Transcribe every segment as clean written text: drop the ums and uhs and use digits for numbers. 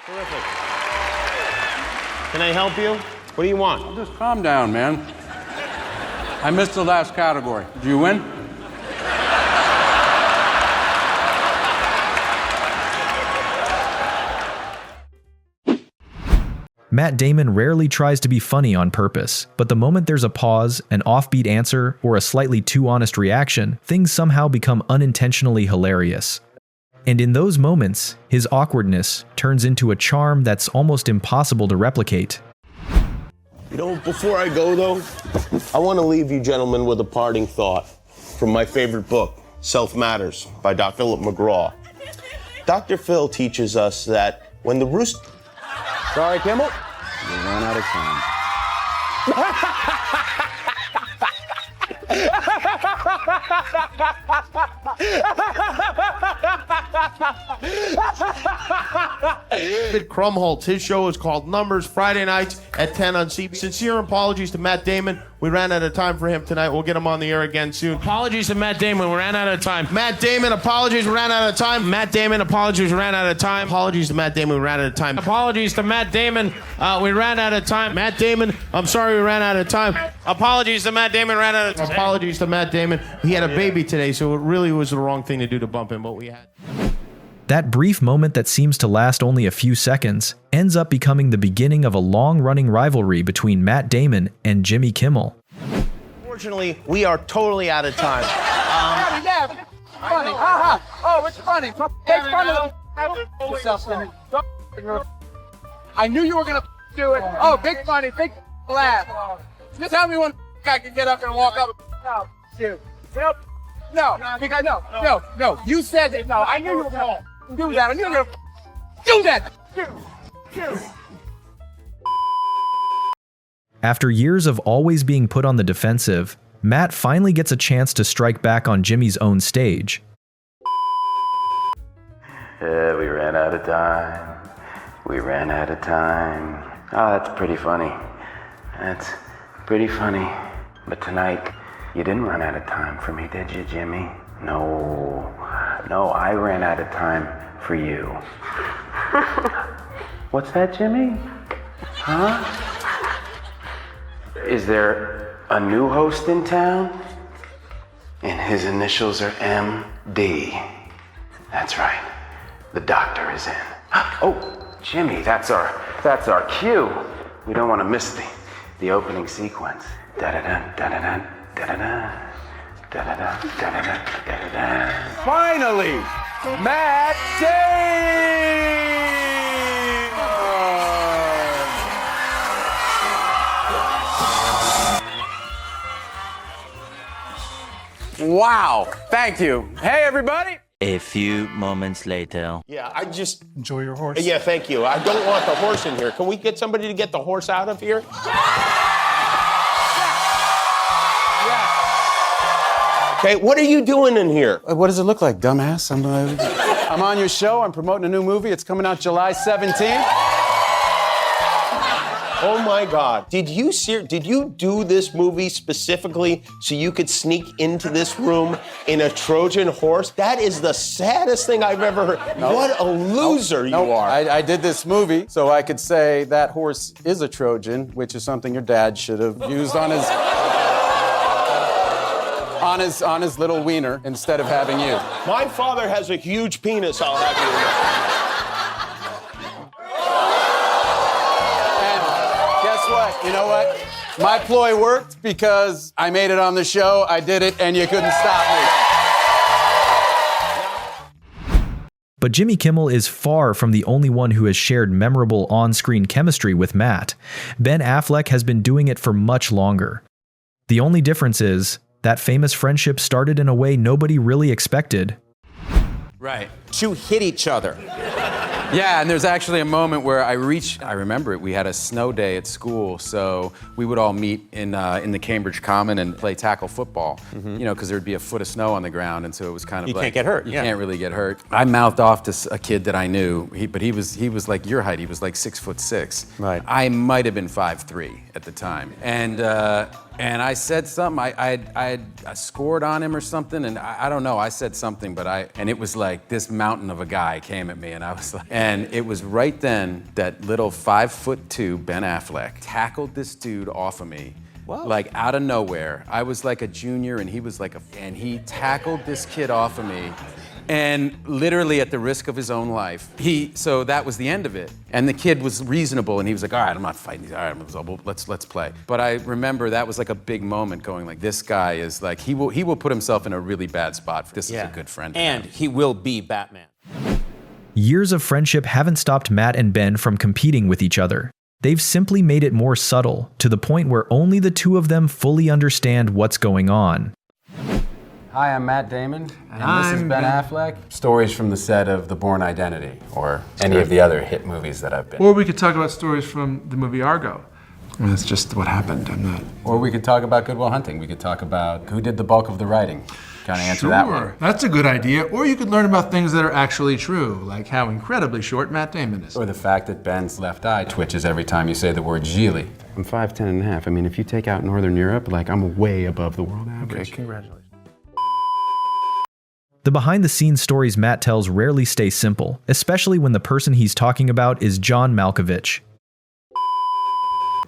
Terrific. Can I help you? What do you want? Just calm down, man. I missed the last category. Did you win? Matt Damon rarely tries to be funny on purpose, but the moment there's a pause, an offbeat answer, or a slightly too honest reaction, things somehow become unintentionally hilarious. And in those moments, his awkwardness turns into a charm that's almost impossible to replicate. You know, before I go, though, I want to leave you gentlemen with a parting thought from my favorite book, Self Matters, by Dr. Philip McGraw. Dr. Phil teaches us that when the rooster... Sorry, Kimmel. We ran out of time. Krumholtz, his show is called Numbers, Friday nights at 10 on CBS. Sincere apologies to Matt Damon. We ran out of time for him tonight. We'll get him on the air again soon. Apologies to Matt Damon. We ran out of time. Matt Damon, apologies. We ran out of time. Matt Damon, apologies. We ran out of time. Apologies to Matt Damon. We ran out of time. Apologies to Matt Damon. We ran out of time. Matt Damon, I'm sorry we ran out of time. Apologies to Matt Damon. Ran out of time. Apologies to Matt Damon. He had a baby today, so it really was the wrong thing to do to bump him, but we had. That brief moment that seems to last only a few seconds ends up becoming the beginning of a long-running rivalry between Matt Damon and Jimmy Kimmel. Unfortunately, we are totally out of time. Funny. Oh, it's funny. Make fun of yourself. I knew you were gonna do it. Oh, big funny, big laugh. Just tell me when I can get up and walk up. No, shoot. Nope. No, because no. You said it. No, I knew you were gonna do that. I knew you were gonna do that. After years of always being put on the defensive, Matt finally gets a chance to strike back on Jimmy's own stage. Yeah, we ran out of time. We ran out of time. Oh, that's pretty funny. That's pretty funny. But tonight, you didn't run out of time for me, did you, Jimmy? No, I ran out of time for you. What's that, Jimmy? Huh? Is there a new host in town? And his initials are MD. That's right. The doctor is in. Oh, Jimmy, that's our cue. We don't want to miss the opening sequence. Da-da-da, da-da-da, da-da-da, da-da-da, da-da-da, da-da-da. Finally, Matt Damon! Wow, thank you. Hey, everybody. A few moments later. Yeah, I just... Enjoy your horse. Yeah, thank you. I don't want the horse in here. Can we get somebody to get the horse out of here? Okay, what are you doing in here? What does it look like, dumbass? I'm on your show. I'm promoting a new movie. It's coming out July 17th. Oh my God. Did you do this movie specifically so you could sneak into this room in a Trojan horse? That is the saddest thing I've ever heard. Nope. What a loser you are. I did this movie so I could say that horse is a Trojan, which is something your dad should have used on his little wiener instead of having you. My father has a huge penis, I'll have you know. What? You know what? My ploy worked because I made it on the show, I did it, and you couldn't stop me. But Jimmy Kimmel is far from the only one who has shared memorable on-screen chemistry with Matt. Ben Affleck has been doing it for much longer. The only difference is that famous friendship started in a way nobody really expected. Right. To hit each other. Yeah, and there's actually a moment where I remember it, we had a snow day at school, so we would all meet in the Cambridge Common and play tackle football, you know, because there'd be a foot of snow on the ground, and so it was kind of you can't get hurt. You can't really get hurt. I mouthed off to a kid that I knew, but he was like your height, he was like 6'6". Right. I might have been 5'3" at the time, and And I said something, I scored on him or something, and I don't know, I said something, and it was like this mountain of a guy came at me, and I was like, and it was right then that little 5'2" Ben Affleck tackled this dude off of me. Whoa. Like out of nowhere. I was like a junior and he was like and he tackled this kid off of me. And literally at the risk of his own life, so that was the end of it. And the kid was reasonable and he was like, all right, I'm not fighting these, all right, let's play. But I remember that was like a big moment going like, this guy is like, he will put himself in a really bad spot. This is a good friend. And he will be Batman. Years of friendship haven't stopped Matt and Ben from competing with each other. They've simply made it more subtle, to the point where only the two of them fully understand what's going on. Hi, I'm Matt Damon, and this is Ben Affleck. Stories from the set of The Bourne Identity, or any of the other hit movies that I've been in. Or we could talk about stories from the movie Argo. I mean, that's just what happened. I'm not. Or we could talk about Good Will Hunting. We could talk about who did the bulk of the writing. Kind of answer that one. Sure, that's a good idea. Or you could learn about things that are actually true, like how incredibly short Matt Damon is. Or the fact that Ben's left eye twitches every time you say the word Gigli. I'm 5'10" and a half. I mean, if you take out Northern Europe, like I'm way above the world average. Okay, congratulations. The behind-the-scenes stories Matt tells rarely stay simple, especially when the person he's talking about is John Malkovich.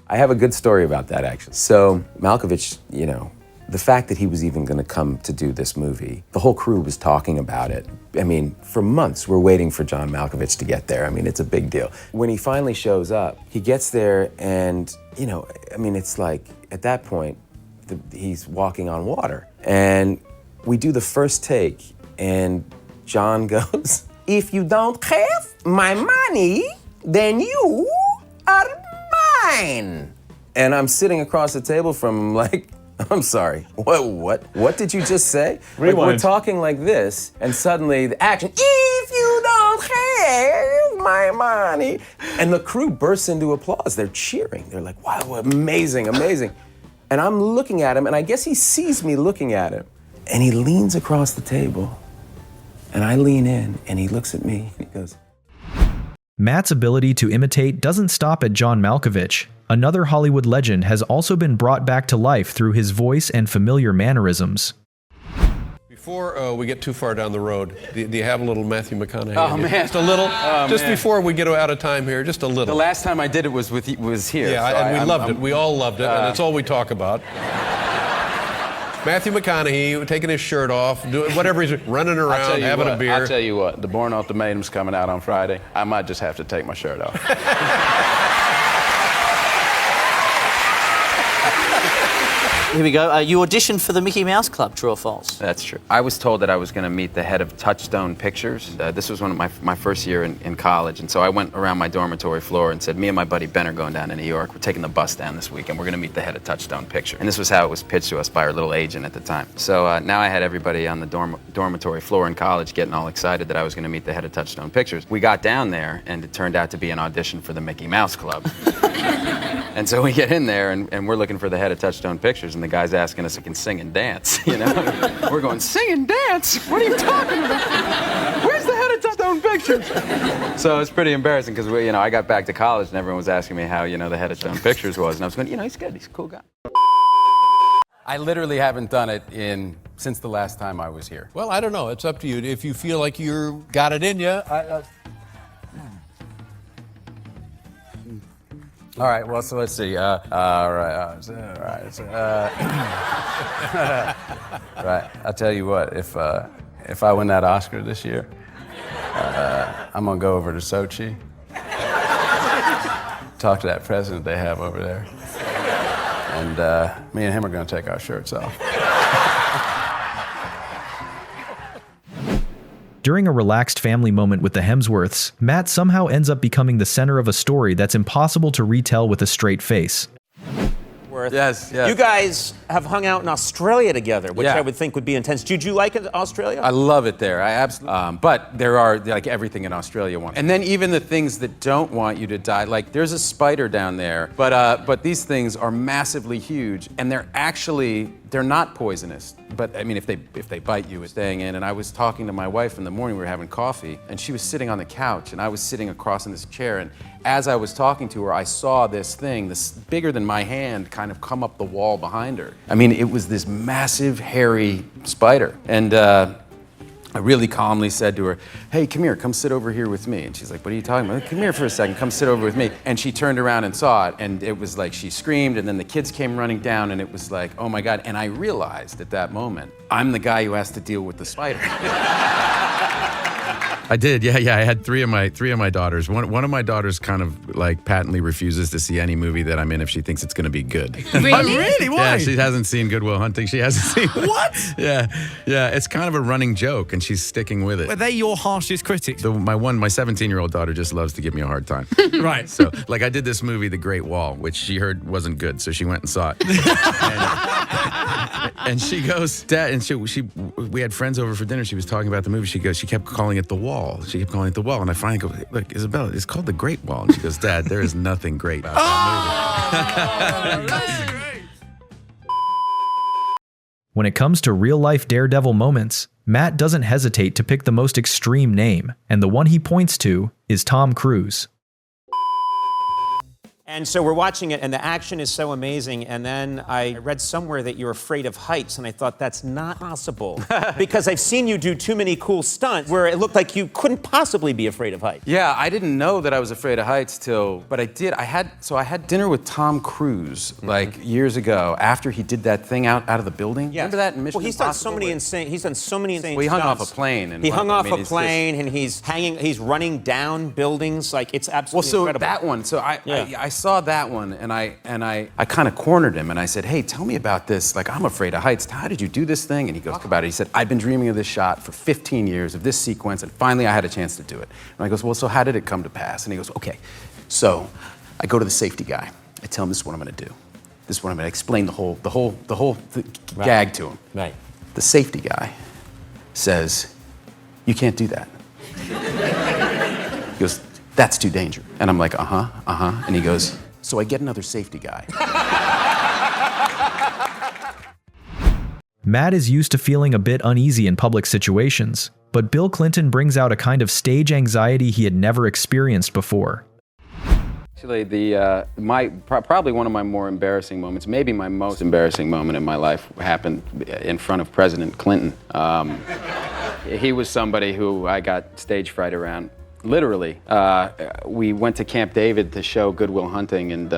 I have a good story about that, actually. So, Malkovich, you know, the fact that he was even going to come to do this movie, the whole crew was talking about it. I mean, for months, we're waiting for John Malkovich to get there. I mean, it's a big deal. When he finally shows up, he gets there and, you know, I mean, it's like, at that point, he's walking on water. And we do the first take, and John goes, "If you don't have my money, then you are mine." And I'm sitting across the table from him like, I'm sorry, what did you just say? Like, we're talking like this, and suddenly the action, "If you don't have my money." And the crew bursts into applause. They're cheering. They're like, wow, amazing, amazing. And I'm looking at him, and I guess he sees me looking at him. And he leans across the table, and I lean in, and he looks at me, and he goes. Matt's ability to imitate doesn't stop at John Malkovich. Another Hollywood legend has also been brought back to life through his voice and familiar mannerisms. Before we get too far down the road, do you have a little Matthew McConaughey? Oh, man. Just a little? Just man. Before we get out of time here, just a little. The last time I did it was here. Yeah, so and we loved it. We all loved it, and that's all we talk about. Matthew McConaughey taking his shirt off, doing whatever he's running around, having a beer. I'll tell you what, the Bourne Ultimatum's coming out on Friday. I might just have to take my shirt off. Here we go. You auditioned for the Mickey Mouse Club, true or false? That's true. I was told that I was going to meet the head of Touchstone Pictures. This was one of my first year in college, and so I went around my dormitory floor and said, me and my buddy Ben are going down to New York. We're taking the bus down this week, and we're going to meet the head of Touchstone Pictures. And this was how it was pitched to us by our little agent at the time. So now I had everybody on the dormitory floor in college getting all excited that I was going to meet the head of Touchstone Pictures. We got down there, and it turned out to be an audition for the Mickey Mouse Club. And so we get in there, and we're looking for the head of Touchstone Pictures, and the guy's asking us if we can sing and dance, you know? We're going, sing and dance? What are you talking about? Where's the head of Touchstone Pictures? So it's pretty embarrassing, because I got back to college, and everyone was asking me how, the head of Touchstone Pictures was, and I was going, he's good, he's a cool guy. I literally haven't done it since the last time I was here. Well, I don't know. It's up to you. If you feel like you got it in you, All right, well, so let's see. Right, I'll tell you what, if I win that Oscar this year, I'm gonna go over to Sochi, talk to that president they have over there, and me and him are gonna take our shirts off. During a relaxed family moment with the Hemsworths, Matt somehow ends up becoming the center of a story that's impossible to retell with a straight face. Yes. You guys have hung out in Australia together, which Yeah. I would think would be intense. Did you like it, Australia? I love it there. I absolutely. But there are like everything in Australia wants. And then even the things that don't want you to die. Like there's a spider down there, but these things are massively huge, and they're actually they're not poisonous, but I mean, if they bite you, it's staying in. And I was talking to my wife in the morning, we were having coffee, and she was sitting on the couch, and I was sitting across in this chair, and as I was talking to her, I saw this thing, this bigger than my hand, kind of come up the wall behind her. I mean, it was this massive, hairy spider. And I really calmly said to her, hey, come here, come sit over here with me. And she's like, what are you talking about? Come here for a second, come sit over with me. And she turned around and saw it, and it was like she screamed, and then the kids came running down, and it was like, oh my God. And I realized at that moment, I'm the guy who has to deal with the spider. I did, yeah. I had three of my daughters. One of my daughters kind of like patently refuses to see any movie that I'm in if she thinks it's going to be good. Really? Oh, really? Why? Yeah, she hasn't seen Good Will Hunting. She hasn't seen. What? Yeah. It's kind of a running joke, and she's sticking with it. Were they your harshest critics? My 17-year-old daughter just loves to give me a hard time. Right. So, like, I did this movie, The Great Wall, which she heard wasn't good, so she went and saw it. and she goes, Dad, and we had friends over for dinner. She was talking about the movie. She kept calling it The Wall. She kept calling it The Wall, and I finally go, look, Isabella, it's called The Great Wall. And she goes, Dad, there is nothing great about that movie. That's great. When it comes to real-life daredevil moments, Matt doesn't hesitate to pick the most extreme name, and the one he points to is Tom Cruise. And so we're watching it, and the action is so amazing. And then I read somewhere that you're afraid of heights, and I thought that's not possible. Because I've seen you do too many cool stunts where it looked like you couldn't possibly be afraid of heights. Yeah, I didn't know that I was afraid of heights but I did. I had dinner with Tom Cruise like years ago after he did that thing out of the building. Yeah. Remember that in Mission Well, he's done so Impossible? many insane Well, he hung stunts. off a plane. And he hung off a it's plane, and he's running down buildings. Like, it's absolutely incredible. That one. So I saw that one, and I kind of cornered him, and I said, hey, tell me about this. Like, I'm afraid of heights. How did you do this thing? And he goes, talk about it. He said, I've been dreaming of this shot for 15 years, of this sequence, and finally I had a chance to do it. And I goes, well, so how did it come to pass? And he goes, okay. So I go to the safety guy. I tell him, this is what I'm going to do. This is what I'm going to explain the whole gag to him. Right. The safety guy says, you can't do that. He goes, that's too dangerous. And I'm like, and he goes, so I get another safety guy. Matt is used to feeling a bit uneasy in public situations, but Bill Clinton brings out a kind of stage anxiety he had never experienced before. Actually, probably one of my more embarrassing moments, maybe my most embarrassing moment in my life, happened in front of President Clinton. He was somebody who I got stage fright around. Literally, we went to Camp David to show Good Will Hunting, and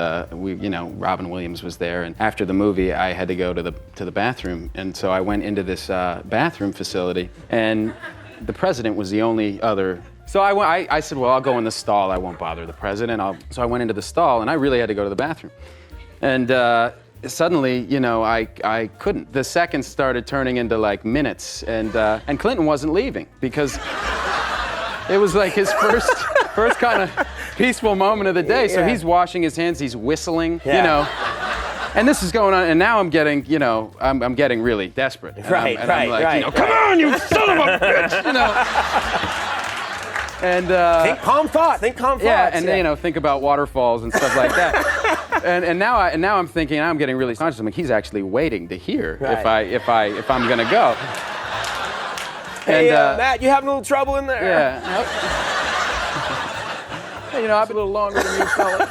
Robin Williams was there. And after the movie, I had to go to the bathroom, and so I went into this bathroom facility, and the president was the only other. So I said, well, I'll go in the stall. I won't bother the president. So I went into the stall, and I really had to go to the bathroom, and suddenly, I couldn't. The seconds started turning into like minutes, and Clinton wasn't leaving because. It was like his first kind of peaceful moment of the day. So he's washing his hands, he's whistling, and this is going on. And now I'm getting, I'm getting really desperate. And I'm like, come on, you son of a bitch, And think calm thoughts. Yeah, and think about waterfalls and stuff like that. and now I'm thinking, I'm getting really conscious. I'm like, he's actually waiting to hear if I'm gonna go. Hey, Matt, you having a little trouble in there? Yeah. Hey, I've been a little longer than you, fella.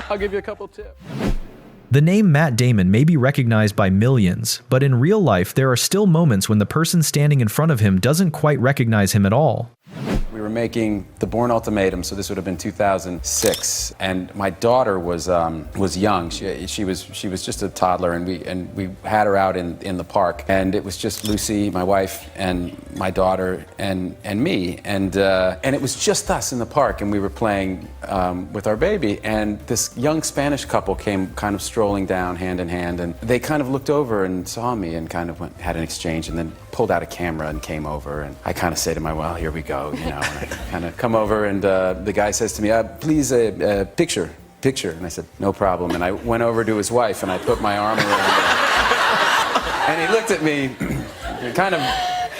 I'll give you a couple tips. The name Matt Damon may be recognized by millions, but in real life there are still moments when the person standing in front of him doesn't quite recognize him at all. We were making The Bourne Ultimatum, so this would have been 2006, and my daughter was young. She was just a toddler, and we had her out in the park, and it was just Lucy, my wife, and my daughter, and me, and it was just us in the park, and we were playing with our baby, and this young Spanish couple came kind of strolling down hand in hand, and they kind of looked over and saw me and kind of had an exchange, and then pulled out a camera and came over, and I kind of say to my, well, here we go, and I kind of come over, and the guy says to me, please, picture. And I said, no problem. And I went over to his wife, and I put my arm around her. And he looked at me, kind of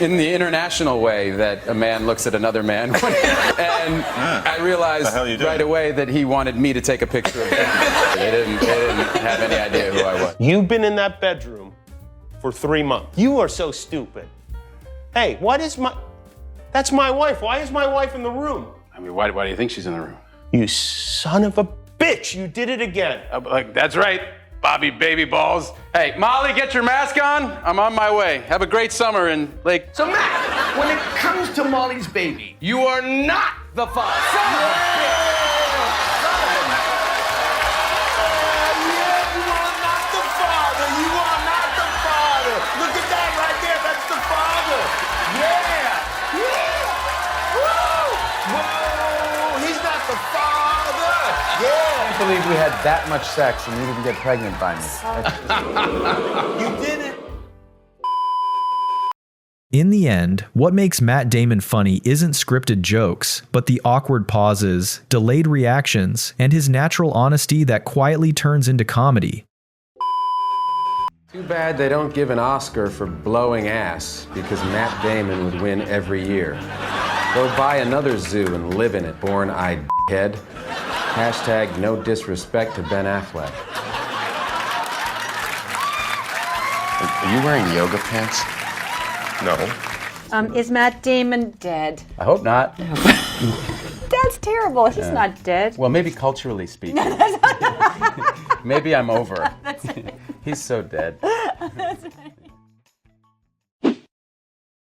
in the international way that a man looks at another man. And I realized right away that he wanted me to take a picture of him. They didn't have any idea who I was. You've been in that bedroom for 3 months. You are so stupid. Hey, that's my wife. Why is my wife in the room? I mean, why do you think she's in the room? You son of a bitch, you did it again. That's right, Bobby Baby Balls. Hey, Molly, get your mask on. I'm on my way. Have a great summer in Lake. So Matt, when it comes to Molly's baby, you are not the father. I can't believe we had that much sex and you didn't get pregnant by me. You did it. In the end, what makes Matt Damon funny isn't scripted jokes, but the awkward pauses, delayed reactions, and his natural honesty that quietly turns into comedy. Too bad they don't give an Oscar for blowing ass, because Matt Damon would win every year. Go buy another zoo and live in it, born-eyed head. Hashtag no disrespect to Ben Affleck. Are you wearing yoga pants? No. Is Matt Damon dead? I hope not. That's terrible. He's not dead. Well, maybe culturally speaking. Maybe I'm over. He's so dead. That's right.